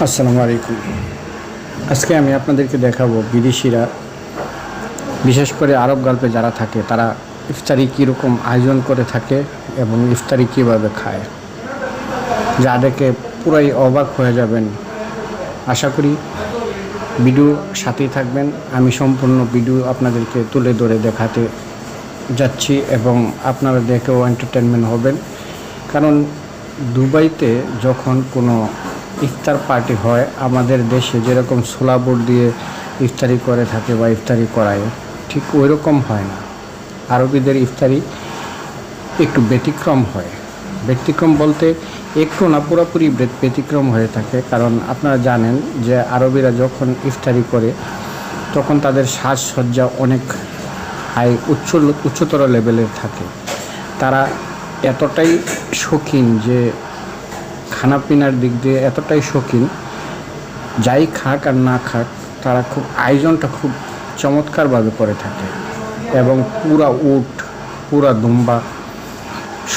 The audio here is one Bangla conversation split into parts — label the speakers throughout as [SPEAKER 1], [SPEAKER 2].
[SPEAKER 1] আসসালামু আলাইকুম। আজকে আমি আপনাদেরকে দেখাবো বিদেশিরা, বিশেষ করে আরব গল্পে যারা থাকে, তারা ইফতারি কীরকম আয়োজন করে থাকে এবং ইফতারি কীভাবে খায়, যা দেখে পুরাই অবাক হয়ে যাবেন। আশা করি ভিডিও সাথেই থাকবেন। আমি সম্পূর্ণ ভিডিও আপনাদেরকে তুলে ধরে দেখাতে যাচ্ছি এবং আপনারা দেখেও এন্টারটেনমেন্ট হবেন। কারণ দুবাইতে যখন কোনো ইফতার পার্টি হয়, আমাদের দেশে যেরকম ছোলা বুট দিয়ে ইফতারি করে থাকে বা ইফতারি করায়, ঠিক ওই রকম হয় না। আরবিদের ইফতারি একটু ব্যতিক্রম হয়। ব্যতিক্রম বলতে একটু না, পুরোপুরি ব্যতিক্রম হয়ে থাকে। কারণ আপনারা জানেন যে আরবিরা যখন ইফতারি করে তখন তাদের সাজসজ্জা অনেক উচ্চতর লেভেলের থাকে। তারা এতটাই শৌখিন যে খানাপিনার দিক দিয়ে এতটাই শৌখিন, যাই খাক আর না খাক, তারা খুব আয়োজনটা খুব চমৎকারভাবে করে থাকে এবং পুরা উট, পুরা দুম্বা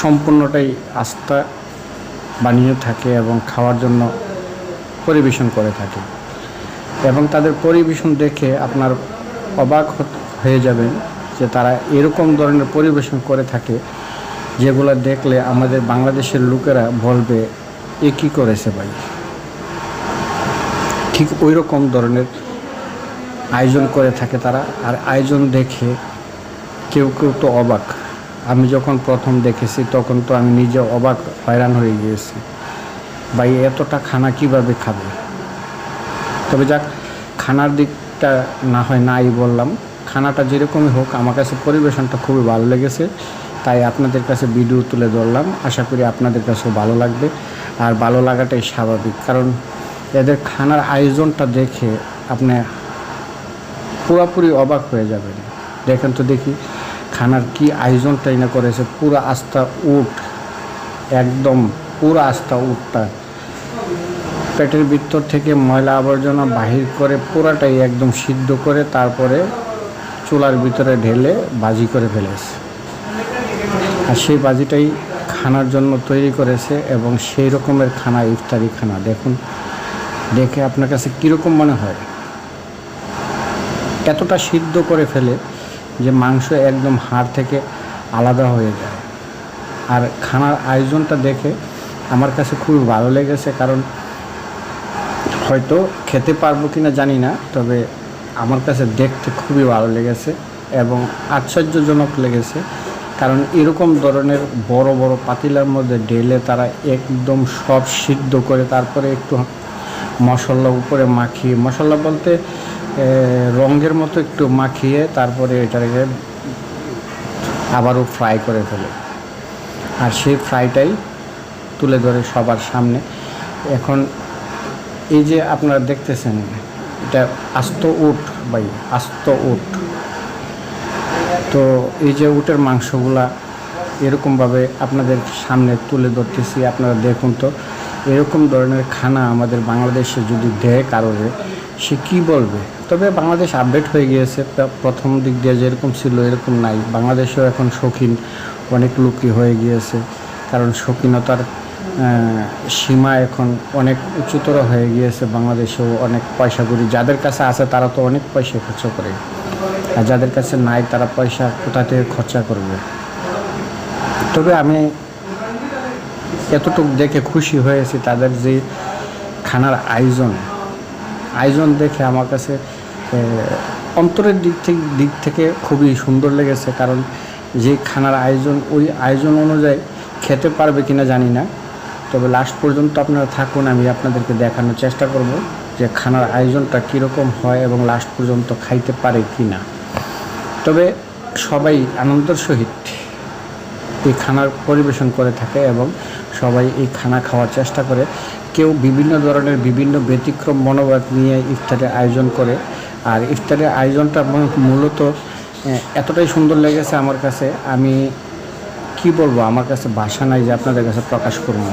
[SPEAKER 1] সম্পূর্ণটাই আস্থা বানিয়ে থাকে এবং খাওয়ার জন্য পরিবেশন করে থাকে। এবং তাদের পরিবেশন দেখে আপনার অবাক হয়ে যাবেন যে তারা এরকম ধরনের পরিবেশন করে থাকে যেগুলো দেখলে আমাদের বাংলাদেশের লোকেরা বলবে, এ কী করেছে ভাই। ঠিক ওই রকম ধরনের আয়োজন করে থাকে তারা। আর আয়োজন দেখে কেউ কেউ তো অবাক। আমি যখন প্রথম দেখেছি তখন তো আমি নিজে অবাক, হয়রান হয়ে গিয়েছি, ভাই এতটা খানা কিভাবে খাবে। তবে যাক, খানার দিকটা না হয় নাই বললাম, খানাটা যেরকমই হোক আমার কাছে পরিবেশনটা খুবই ভালো লেগেছে, তাই আপনাদের কাছে ভিডিও তুলে ধরলাম। আশা করি আপনাদের কাছেও ভালো লাগবে। আর ভালো লাগাটাই স্বাভাবিক, কারণ এদের খানার আয়োজনটা দেখে আপনি পুরোপুরি অবাক হয়ে যাবেন। দেখেন তো দেখি খানার কি আয়োজনটাই না করেছে। পুরো আস্থা উট, একদম পুরো আস্থা উটটা পেটের ভিতর থেকে ময়লা আবর্জনা বাহির করে পুরাটাই একদম সিদ্ধ করে তারপরে চুলার ভিতরে ঢেলে ভাজি করে ফেলেছে। আর সেই ভাজিটাই খানার জন্য তৈরি করেছে এবং সেই রকমের খানা, ইফতারি খানা দেখুন, দেখে আপনার কাছে কীরকম মনে হয়। এতটা সিদ্ধ করে ফেলে যে মাংস একদম হাড় থেকে আলাদা হয়ে যায়। আর খানার আয়োজনটা দেখে আমার কাছে খুবই ভালো লেগেছে, কারণ হয়তো খেতে পারবো কি না জানি না, তবে আমার কাছে দেখতে খুবই ভালো লেগেছে এবং আশ্চর্যজনক লেগেছে। কারণ এরকম ধরনের বড় বড় পাতিলার মধ্যে ঢেলে তারা একদম সব সিদ্ধ করে তারপরে একটু মশলা উপরে মাখিয়ে, মশলা বলতে রঙের মতো একটু মাখিয়ে তারপরে এটাকে আবারও ফ্রাই করে ফেলে। আর সেই ফ্রাইটাই তুলে ধরে সবার সামনে। এখন এই যে আপনারা দেখতেছেন, এটা আস্ত উট ভাই, আস্ত উট। তো এই যে উটের মাংসগুলা এরকমভাবে আপনাদের সামনে তুলে ধরতেছি, আপনারা দেখুন তো। এরকম ধরনের খানা আমাদের বাংলাদেশে যদি দেয় কারোরে, সে কী বলবে। তবে বাংলাদেশ আপডেট হয়ে গিয়েছে, প্রথম দিক দিয়ে যেরকম ছিল এরকম নাই। বাংলাদেশেও এখন শৌখিন অনেক লোকই হয়ে গিয়েছে, কারণ শৌখিনতার সীমা এখন অনেক উচ্চতর হয়ে গিয়েছে। বাংলাদেশেও অনেক পয়সা করি যাদের কাছে আছে তারা তো অনেক পয়সা খরচ করে, আর যাদের কাছে নাই তারা পয়সা কোথা থেকে খরচা করবে। তবে আমি এতটুকু দেখে খুশি হয়েছি, তাদের যে খানার আয়োজন দেখে আমার কাছে অন্তরের দিক থেকে খুবই সুন্দর লেগেছে। কারণ যে খানার আয়োজন, ওই আয়োজন অনুযায়ী খেতে পারবে কিনা জানি না, তবে লাস্ট পর্যন্ত আপনারা থাকুন, আমি আপনাদেরকে দেখানোর চেষ্টা করব যে খানার আয়োজনটা কীরকম হয় এবং লাস্ট পর্যন্ত খাইতে পারে কি না। তবে সবাই আনন্দের সহিত এই খানার পরিবেশন করে থাকে এবং সবাই এই খানা খাওয়ার চেষ্টা করে। কেউ বিভিন্ন ধরনের বিভিন্ন ব্যতিক্রম মনোভাব নিয়ে ইফতারের আয়োজন করে। আর ইফতারের আয়োজনটা মূলত এতটাই সুন্দর লেগেছে আমার কাছে, আমি কি বলবো, আমার কাছে ভাষা নাই যে আপনাদের কাছে প্রকাশ করব।